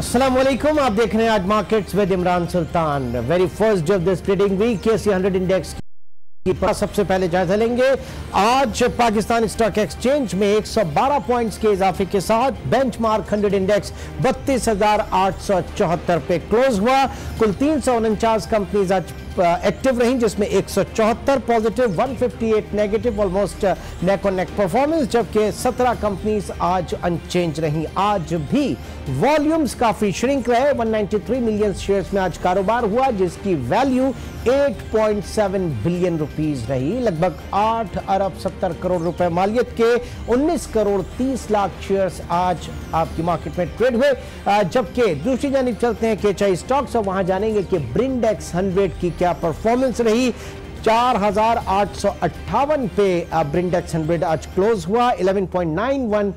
अस्सलामुअलैकुम, आप देख रहे हैं आज markets with Imran Sultan. Very first day of this trading week KSE 100 index की सबसे पहले जायजा लेंगे। आज पाकिस्तान स्टॉक एक्सचेंज में 112 पॉइंट्स के इजाफे के साथ बेंचमार्क 100 इंडेक्स 32,874 पे क्लोज हुआ। कुल 349 कंपनीज आज एक्टिव रही, जिसमें 174 positive, 158 negative, almost neck on neck performance, जबकि 17 कंपनीज आज अनचेंज रही। आज भी वॉल्यूम्स काफी श्रिंक रहे। 193 मिलियन शेयर्स में आज कारोबार हुआ, जिसकी वैल्यू 8.7 बिलियन रुपीस रही। लगभग 8 अरब 70 करोड़ रुपए मालियत के 19 करोड़ 30 लाख शेयर्स आज आपकी मार्केट में ट्रेड हुए। जबकि दूसरी जानिब चलते हैं KHI स्टॉक्स और वहां जानेंगे कि ब्रिंडेक्स 100 की क्या परफॉर्मेंस रही। 4,858 पे ब्रिंडेक्स 100 आज क्लोज हुआ। 11.91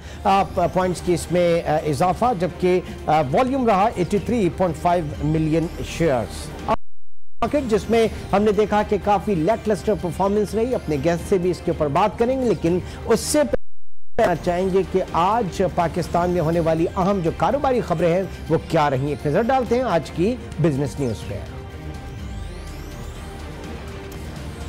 पॉइंट्स की इसमें इजाफा, जबकि वॉल्यूम रहा 83.5 मिलियन शेयर्स। मार्केट जिसमें हमने देखा कि काफी लैकलस्टर परफॉर्मेंस रही। अपने गेस्ट से भी इसके ऊपर बात करेंगे, लेकिन उससे चाहेंगे कि आज पाकिस्तान में होने वाली अहम जो कारोबारी खबरें हैं वो क्या रही। एक नजर डालते हैं आज की बिजनेस न्यूज पे।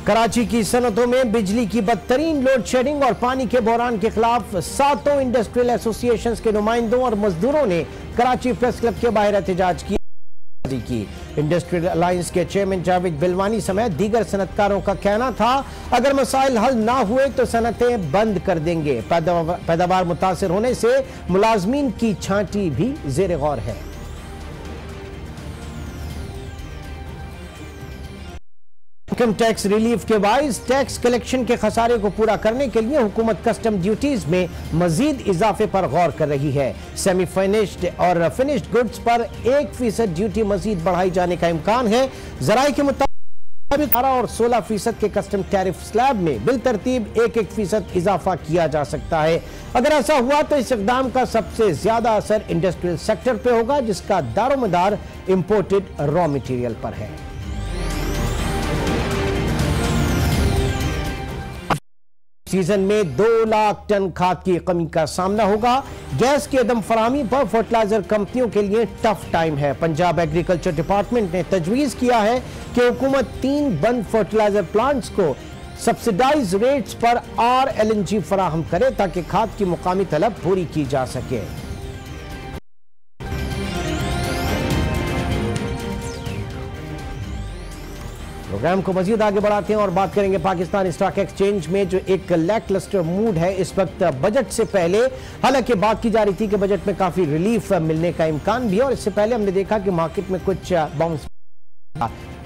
कराची की सनतों में बिजली की बदतरीन लोड शेडिंग और पानी के बहरान के खिलाफ 7 इंडस्ट्रियल एसोसिएशंस के नुमाइंदों और मजदूरों ने कराची प्रेस क्लब के बाहर एहतजाज किया। इंडस्ट्रियल अलायंस के चेयरमैन जावेद बिलवानी समेत दीगर सनतकारों का कहना था, अगर मसाइल हल ना हुए तो सनतें बंद कर देंगे। पैदावार मुतासिर होने से मुलाजमीन की छांटी भी जेर गौर है। इनकम टैक्स रिलीफ के बाइस टैक्स कलेक्शन के खसारे को पूरा करने के लिए हुकूमत कस्टम ड्यूटीज में मजीद इजाफे पर गौर कर रही है। सेमी फिनिश्ड और फिनिश्ड गुड्स पर 1% ड्यूटी मजीद बढ़ाई जाने का इम्कान है। जराये के मुताबिक 18 और 16% के कस्टम टैरिफ स्लैब में बिल तरतीब 1% इजाफा किया जा सकता है। अगर ऐसा हुआ तो इस इक़दाम का सबसे ज्यादा असर इंडस्ट्रियल सेक्टर पे होगा, जिसका दारोमदार इंपोर्टेड रॉ मटेरियल पर है। सीजन में 2 लाख टन खाद की कमी का सामना होगा। गैस की अदम फराहमी पर फर्टिलाइजर कंपनियों के लिए टफ टाइम है। पंजाब एग्रीकल्चर डिपार्टमेंट ने तजवीज़ किया है कि हुकूमत 3 बंद फर्टिलाइजर प्लांट्स को सब्सिडाइज रेट्स पर RLNG फराहम करे ताकि खाद की मुकामी तलब पूरी की जा सके। प्रोग्राम को मजीद आगे बढ़ाते हैं और बात करेंगे पाकिस्तान स्टॉक एक्सचेंज में जो एक लैकलस्टर मूड है इस वक्त बजट से पहले। हालांकि बात की जा रही थी कि बजट में काफी रिलीफ मिलने का इम्कान भी है, और इससे पहले हमने देखा कि मार्केट में कुछ बाउंस।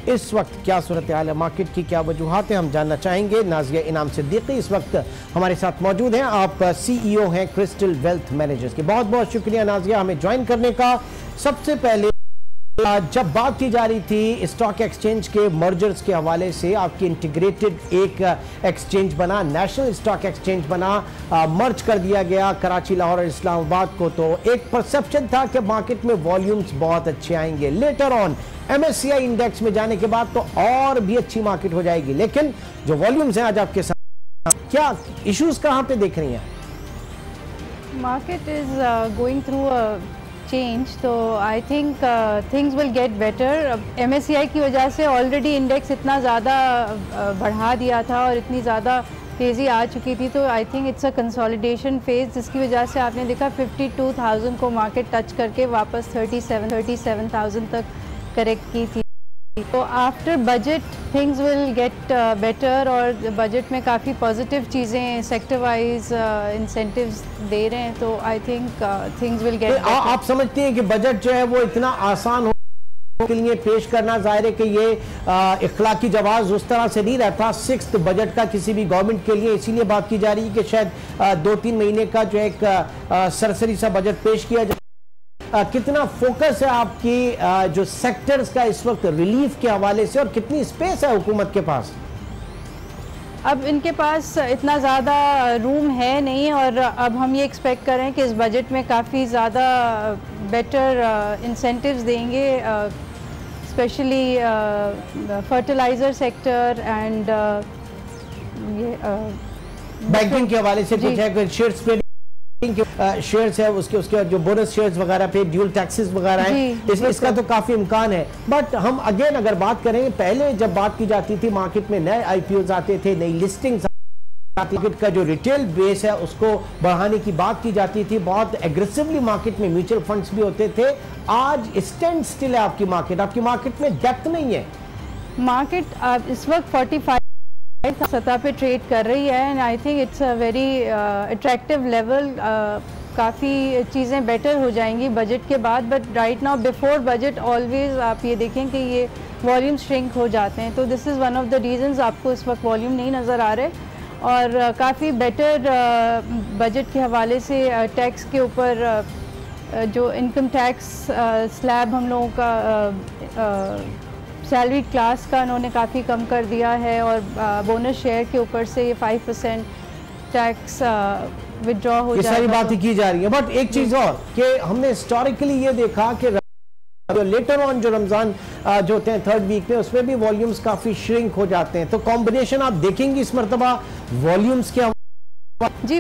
इस वक्त क्या सूरत हाल है मार्केट की, क्या वजूहात है, हम जानना चाहेंगे। नाजिया इनाम सिद्दीकी इस वक्त हमारे साथ मौजूद हैं। आप CEO हैं क्रिस्टल वेल्थ मैनेजर्स के। बहुत बहुत शुक्रिया नाजिया हमें ज्वाइन करने का। सबसे पहले जब बात की जा रही थी स्टॉक एक्सचेंज के मर्जर्स के हवाले से, आपकी इंटीग्रेटेड एक एक्सचेंज बना, नेशनल स्टॉक एक्सचेंज बना, मर्ज कर दिया गया कराची, लाहौर और इस्लामाबाद को, तो एक परसेप्शन था कि मार्केट में वॉल्यूम्स बहुत अच्छे आएंगे। लेटर ऑन MSCI इंडेक्स में जाने के बाद तो और भी अच्छी मार्केट हो जाएगी, लेकिन जो वॉल्यूम्स हैं आज आपके साथ, क्या इश्यूज कहां पे देख रही हैं? Market is going through change, तो I think things will get better. MSCI की वजह से ऑलरेडी इंडेक्स इतना ज़्यादा बढ़ा दिया था और इतनी ज़्यादा तेज़ी आ चुकी थी, तो I think it's a consolidation phase, जिसकी वजह से आपने देखा 52,000 को मार्केट टच करके वापस 37,000 तक करेक्ट की थी। तो after budget things will get better, और बजट में काफ़ी पॉजिटिव चीज़ें सेक्टर वाइज इंसेंटिव्स दे रहे हैं, तो I think things will get better. आप समझती हैं कि बजट जो है वो इतना आसान हो के लिए पेश करना, जाहिर है कि ये इखलाकी जवाब उस तरह से नहीं रहता 6th बजट का किसी भी गवर्नमेंट के लिए, इसीलिए बात की जा रही है कि शायद 2-3 महीने का जो एक सरसरी सा बजट पेश किया जाए। कितना फोकस है आपकी जो सेक्टर्स का इस वक्त रिलीफ के हवाले से, और कितनी स्पेस है हुकूमत के पास? अब इनके पास इतना ज़्यादा रूम है नहीं, और अब हम ये एक्सपेक्ट कर रहे हैं कि इस बजट में काफ़ी ज़्यादा बेटर इंसेंटिव्स देंगे, स्पेशली फर्टिलाइज़र सेक्टर एंड ये बैंकिंग के हवाले से कुछ है, शेयर शेयर्स है उसके जो बोनस शेयर्स वगैरह पे ड्यूल टैक्सेस वगैरह हैं, इसका तो काफी इम्कान है। बट हम अगेन अगर बात करें, पहले जब बात की जाती थी मार्केट में नए आईपीओ आते थे, नई लिस्टिंग्स मार्केट का जो रिटेल बेस है उसको बढ़ाने की बात की जाती थी, बहुत एग्रेसिवली मार्केट में म्यूचुअल फंड्स भी होते थे। आज स्टैंड स्टिल है आपकी मार्केट में डेप्थ नहीं है। मार्केट इस वक्त 45 सतह पे ट्रेड कर रही है and I think it's a very attractive level. काफ़ी चीज़ें बेटर हो जाएंगी बजट के बाद, but right now before budget always आप ये देखें कि ये वॉल्यूम श्रिंक हो जाते हैं, तो this is one of the reasons आपको इस वक्त वॉल्यूम नहीं नज़र आ रहे। और काफ़ी बेटर बजट के हवाले से टैक्स के ऊपर जो इनकम टैक्स स्लैब हम लोगों का सैलरी क्लास का उन्होंने काफ़ी कम कर दिया है, और बोनस शेयर के ऊपर से ये 5% टैक्स विड्रॉ हो जाएगा। ये सारी बातें की जा रही है, बट एक चीज़ और कि हमने हिस्टोरिकली ये देखा कि लेटर ऑन जो रमज़ान जो होते हैं थर्ड वीक में, उसमें भी वॉल्यूम्स काफ़ी श्रिंक हो जाते हैं। तो कॉम्बिनेशन आप देखेंगे इस मरतबा वॉल्यूम्स के जी।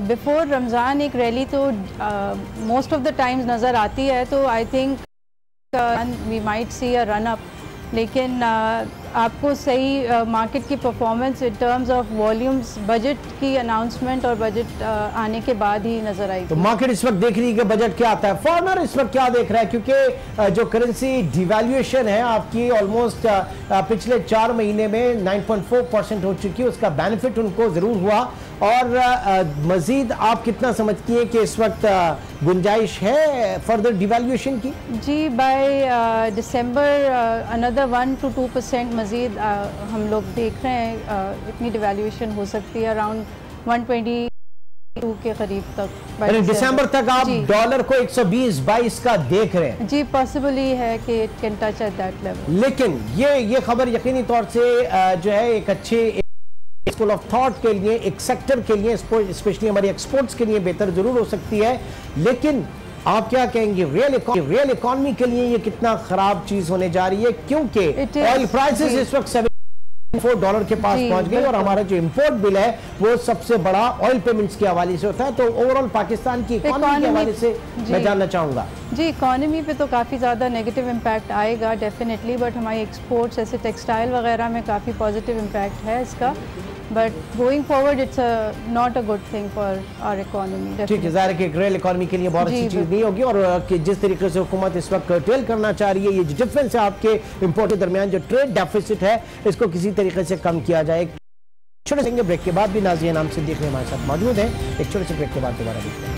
बिफोर रमज़ान एक रैली तो मोस्ट ऑफ द टाइम्स नज़र आती है, तो I think we might see a run up, लेकिन आपको सही मार्केट की performance in terms of volumes budget की अनाउंसमेंट और बजट आने के बाद ही नजर आएगी। तो मार्केट इस वक्त देख रही है कि बजट क्या आता है। फॉरनर इस वक्त क्या देख रहा है, क्योंकि जो करेंसी डिवैल्यूएशन है आपकी ऑलमोस्ट पिछले 4 महीने में 9.4% हो चुकी है, उसका बेनिफिट उनको जरूर हुआ। और मजीद आप कितना समझती हैं कि इस वक्त गुंजाइश है फर्दर डिवैल्यूएशन की? जी, बाय दिसंबर अनदर 1 to 2% मजीद हम लोग देख रहे हैं इतनी डिवैल्यूएशन हो सकती है, अराउंड 122 के करीब तक। दिसंबर तक आप डॉलर को 120-22 का देख रहे हैं? जी, पॉसिबल ही है कि it can touch at that level. लेकिन ये खबर यकीनी तौर से जो है एक अच्छे स्कूल ऑफ थॉट के लिए, एक सेक्टर के लिए, स्पेशली हमारी एक्सपोर्ट्स के लिए बेहतर जरूर हो सकती है। लेकिन आप क्या कहेंगे रियल इकॉनमी के लिए ये कितना खराब चीज होने जा रही है, क्योंकि ऑयल प्राइसेस इस वक्त $74 के पास पहुंच गई और हमारा जो इंपोर्ट बिल है वो सबसे बड़ा ऑयल पेमेंट्स के हवाले से होता है। तो ओवरऑल पाकिस्तान की इकॉनमी के हवाले से मैं जानना चाहूंगा। जी, इकॉनमी पे तो काफ़ी ज़्यादा नेगेटिव इम्पैक्ट आएगा डेफिनेटली, बट हमारी एक्सपोर्ट्स ऐसे टेक्सटाइल वगैरह में काफ़ी पॉजिटिव इम्पैक्ट है इसका, but going forward it's not a good thing for our economy. ठीक है, ज़ाहिर है कि रियल इकोनॉमी के लिए बहुत अच्छी चीज़ नहीं होगी, और कि जिस तरीके से हुकूमत इस वक्त कर्टेल करना चाह रही है, ये जो डिफरेंस है आपके इंपोर्ट के दरमियान, जो ट्रेड डेफिसिट है, इसको किसी तरीके से कम किया जाए। छोटे से ब्रेक के बाद भी नाज़िया नाम से देखने हमारे साथ मौजूद है। एक छोटे से ब्रेक के बाद दोबारा देखते हैं।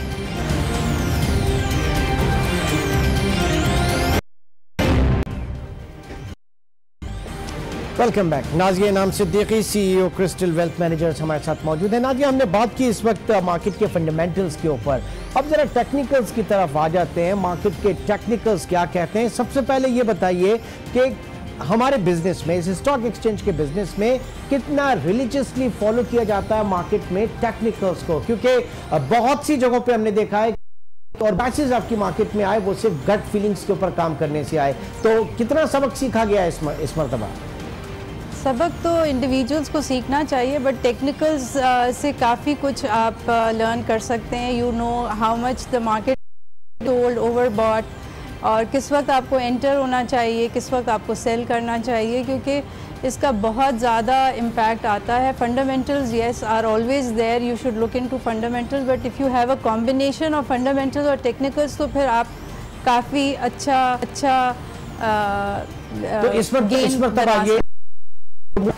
Welcome back. नाज़िया नाम Siddiqui, CEO Crystal Wealth Managers हमारे साथ मौजूद है। नाज़िया, हमने बात की इस वक्त मार्केट के फंडामेंटल्स के ऊपर, अब जरा टेक्निकल्स की तरफ आ जाते हैं। मार्केट के टेक्निकल्स क्या कहते हैं? सबसे पहले ये बताइए कि हमारे बिजनेस में, इस स्टॉक एक्सचेंज के बिजनेस में कितना रिलीजियसली फॉलो किया जाता है मार्केट में टेक्निकल्स को, क्योंकि बहुत सी जगहों पे हमने देखा है और बैचेस आपकी मार्केट में आए वो सिर्फ गट फीलिंग्स के ऊपर काम करने से आए। तो कितना सबक सीखा गया इस मरतबा? सबक तो इंडिविजुअल्स को सीखना चाहिए, बट टेक्निकल्स से काफ़ी कुछ आप लर्न कर सकते हैं। You know how much the market hold overbought, और किस वक्त आपको एंटर होना चाहिए, किस वक्त आपको सेल करना चाहिए, क्योंकि इसका बहुत ज़्यादा इम्पैक्ट आता है। Fundamentals yes are always there, you should look into fundamentals, but if you have a combination of fundamentals और टेक्निकल्स तो फिर आप काफ़ी अच्छा तो इस वक्त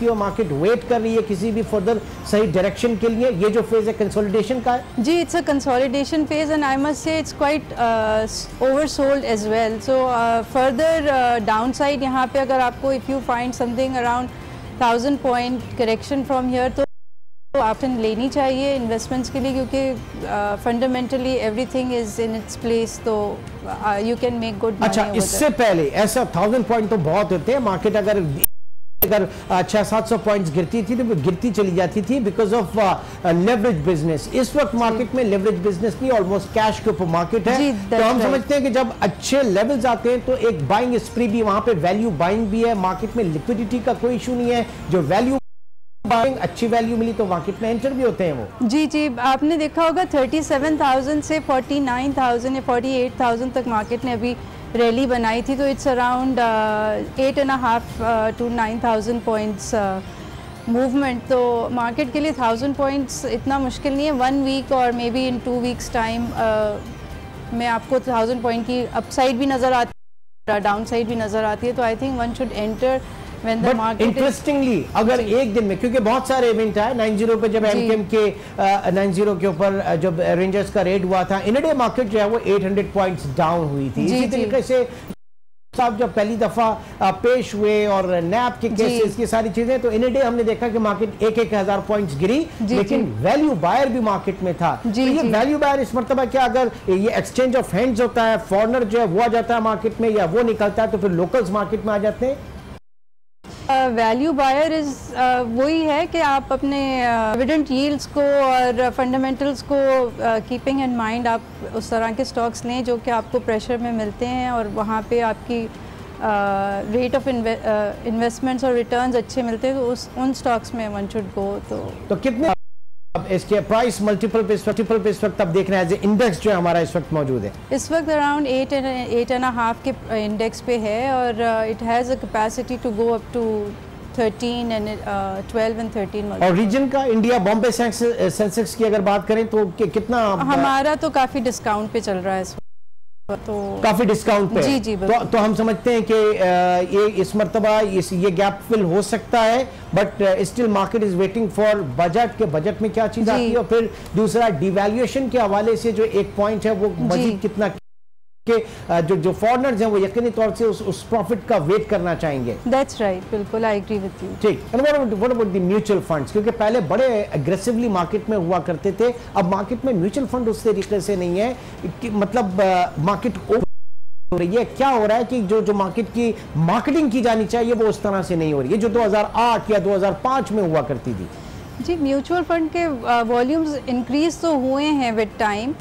ये मार्केट वेट कर रही है किसी भी फर्दर सही डायरेक्शन के लिए। ये जो फेज है कंसोलिडेशन का है? जी, it's a consolidation phase and I must say it's quite oversold as well. So further downside यहाँ पे अगर आपको if you find something around 1000 point correction from here, तो ऑप्शन लेनी चाहिए इन्वेस्टमेंट्स के लिए, क्योंकि fundamentally everything is in its place, तो you can make good money. अच्छा, इससे पहले ऐसा 1000 पॉइंट तो बहुत होते हैं। मार्केट अगर 600-700 पॉइंट्स गिरती थी तो वो गिरती चली जाती थी बिकॉज ऑफ लेवरेज बिजनेस। इस वक्त मार्केट में लेवरेज बिजनेस नहीं, ऑलमोस्ट कैश के ऊपर मार्केट है। तो हम समझते हैं कि जब अच्छे लेवल्स आते हैं तो एक बाइंग स्प्री भी, वहां पे वैल्यू बाइंग भी है। मार्केट में लिक्विडिटी का कोई इशू नहीं है, जो वैल्यू अच्छी वैल्यू मिली तो मार्केट में एंटर भी होते हैं वो। जी जी, आपने देखा होगा 37,000 से 49,000 या 48,000 तक मार्केट ने अभी रैली बनाई थी, तो it's around 8.5 to 9,000 points movement. तो मार्केट के लिए 1,000 पॉइंट्स इतना मुश्किल नहीं है। 1 वीक और may be in 2 weeks time में आपको 1,000 पॉइंट की अपसाइड भी नज़र आती है, डाउन साइड भी नज़र आती है। तो I think one should enter when the market interestingly अगर एक दिन में, क्योंकि बहुत सारे इवेंट आए 90 पे जब एमकेएम के 90 के ऊपर जब रेंजर्स का रेड हुआ था, इन डे मार्केट जो है वो 800 पॉइंट्स डाउन हुई थी। इसी तरीके से साहब जब पहली दफा पेश हुए और नैप के केसेस की सारी चीजें, तो इन डे हमने देखा कि मार्केट 1,000 पॉइंट्स गिरी, लेकिन वैल्यू बायर भी मार्केट में था। तो ये वैल्यू बायर इस मर्तबा क्या, अगर ये एक्सचेंज ऑफ हैंड्स होता है, फॉरनर जो है वो आ जाता है मार्केट में या वो निकलता है, तो फिर लोकल्स मार्केट में आ जाते हैं। वैल्यू बायर इज वही है कि आप अपने डिविडेंड यील्ड्स को और फंडामेंटल्स को कीपिंग इन माइंड आप उस तरह के स्टॉक्स लें जो कि आपको प्रेशर में मिलते हैं और वहाँ पे आपकी रेट ऑफ इन्वेस्टमेंट्स और रिटर्न्स अच्छे मिलते हैं, तो उन स्टॉक्स में वन शुड गो। तो कितने अब इसके प्राइस मल्टीपल पे इस वक्त अब देख रहे हैं, इंडेक्स जो है हमारा इस वक्त मौजूद है, इस वक्त अराउंड 8.5 के इंडेक्स पे है और it has a capacity to go up to 13 and 12 and 13। और रीजन का इंडिया बॉम्बे सेंसेक्स की अगर बात करें तो कितना, हमारा तो काफ़ी डिस्काउंट पे चल रहा है इस, तो काफी डिस्काउंट पे। जी जी, तो हम समझते हैं कि ये इस मर्तबा ये गैप फिल हो सकता है, but still market is waiting for budget के बजट में क्या चीज आती है, और फिर दूसरा डिवैल्यूएशन के हवाले से जो एक पॉइंट है वो मजीद कितना के जो फॉरेनर्स हैं वो यकीनी तौर से उस प्रॉफिट का वेट करना चाहेंगे। दैट्स राइट, बिल्कुल आई एग्री विद यू। ठीक, and what about the mutual funds, क्योंकि पहले बड़े एग्रेसिवली मार्केट में हुआ करते थे, अब मार्केट में म्यूचुअल फंड उस तरीके से नहीं है कि मतलब मार्केट हो रही है। क्या हो रहा है कि जो मार्केट की मार्केटिंग की जानी चाहिए वो उस तरह से नहीं हो रही है जो 2008 या 2005 में हुआ करती थी। जी, म्यूचुअल फंड के वॉल्यूम्स इंक्रीज तो हुए हैं विद टाइम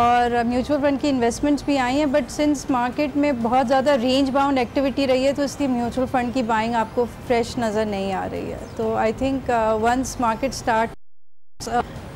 और म्यूचुअल फंड की इन्वेस्टमेंट्स भी आई हैं, बट सिंस मार्केट में बहुत ज़्यादा रेंज बाउंड एक्टिविटी रही है तो इसलिए म्यूचुअल फंड की बाइंग आपको फ्रेश नज़र नहीं आ रही है। तो I think once market start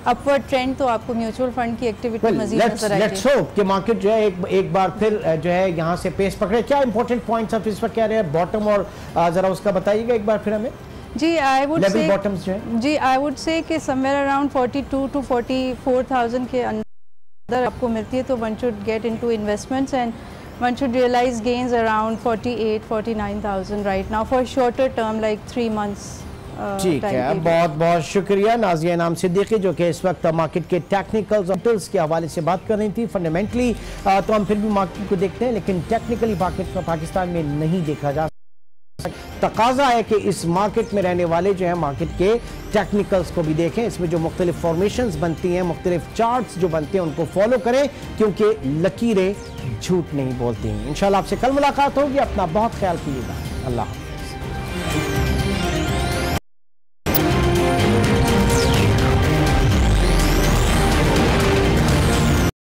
upward trend तो आपको म्यूचुअल फंड की एक्टिविटी मजीद नजर आएगी। लेट्स होप कि मार्केट जो है एक बार फिर जो है यहाँ से पेस पकड़े। क्या इंपॉर्टेंट पॉइंट्स आप इस वक्त कह रहे हैं बॉटम, और जरा उसका बताइएगा एक बार फिर हमें। जी, आई वुड से बॉटम्स जो है, जी आई वुड से कि समवेयर अराउंड 42 to 44,000 के अंदर आपको मिलती है, तो one should get into investments and one should realize gains around 48-49,000 right now for shorter term like 3 months। ठीक है, बहुत बहुत शुक्रिया नाज़िया इनाम सिद्दीकी जो कि इस वक्त मार्केट के टेक्निकल्स के हवाले से बात कर रही थी। फंडामेंटली तो हम फिर भी मार्केट को देखते हैं, लेकिन टेक्निकली मार्केट में पाकिस्तान में नहीं देखा जा सकता। तकाजा है कि इस मार्केट में रहने वाले जो है मार्केट के टेक्निकल्स को भी देखें, इसमें जो मुख्तलिफ फॉर्मेशंस बनती हैं, मुख्तलिफ चार्ट्स जो बनते हैं उनको फॉलो करें, क्योंकि लकीरें झूठ नहीं बोलती हैं। इंशाल्लाह आपसे कल मुलाकात होगी, अपना बहुत ख्याल कीजिएगा। अल्लाह।